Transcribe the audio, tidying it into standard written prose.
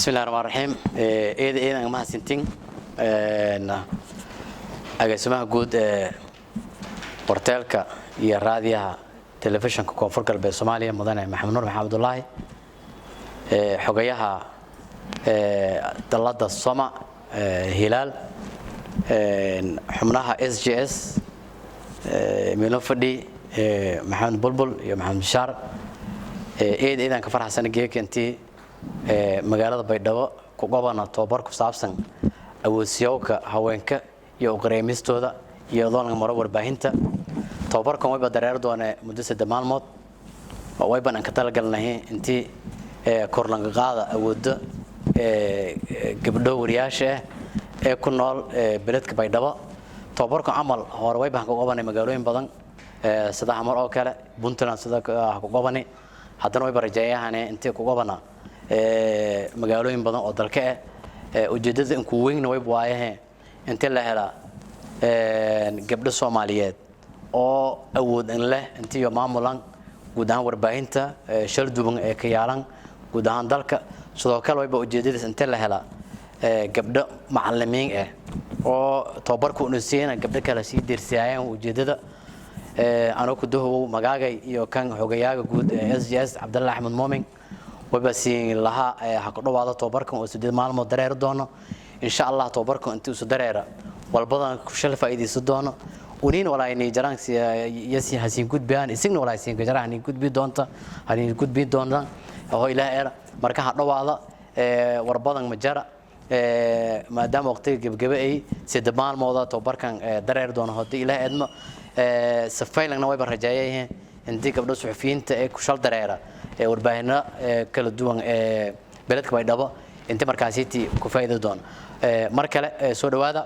بسم الله الرحمن الرحيم إذا ما سنتين أجسمها جود بورتالكا يا راديها تلفزيون كونفور قلب الصومالية مدن محمد نور محمد الله حقيها دلالة الصمع هلال حمناها SGS ملفدي محمد بلبل يا محمد بشار إذا كفر حسن جيك أنتي magaalada Baydhabo ku gobana tababar ku saabsan awoodsiyoowka haweenka iyo qareemistooda iyo doonka maro warbaahinta tababarkan way dareer doona muddo 3 maalmood way baan ka talagalnay intii kor laga qaada awoodda gabdho wariyaasha ee ku nool beledka Baydhabo tababarkan amal hore way baan ka gobanay magaalooyin badan sida Xamar oo kale Puntland sida ku gobanay haddana way barajeeyaan intii ku gobana magaalooyin badan oo dalka ujeedada in ku weyn way baayahay inta la hela gabdho Soomaaliyeed oo awood in leh intii maamulan guud ahaan warbaahinta shir duban ee ka yaalan guud ahaan dalka sidoo kale way ujeedada inta la hela gabdho macallimiin oo tababarku u siiyay gabdho kala sii dirsiyayaan ujeedada anoo ku doow magaagay iyo kan xogayaaga guud SGS Cabdullaahi Axmed Moomin وبسين لها حقدوا هذا توبركم وسديد مالمو درير دونه إن شاء الله توبركم أنتوا سدريرة والبضان كشل فايدة سدونه ونين ولا يعني جران يسي حسين كود بيان يسين ولا يسين جران كود بيدونتا هني كود بيدونتا هو إلى إيرا مركز حقدوا هذا والبضان مجرى ما دام وقتي جب أي سد مالمو هذا توبركم درير دونه هدي إلى إدم سفيلنا نوي برجايه أنتي قبل صحفيين كشل دريرة warbaahinna kala duwan beledka Baydhabo inta markaasiti ku faa'iido doon mar kale soo dhawaada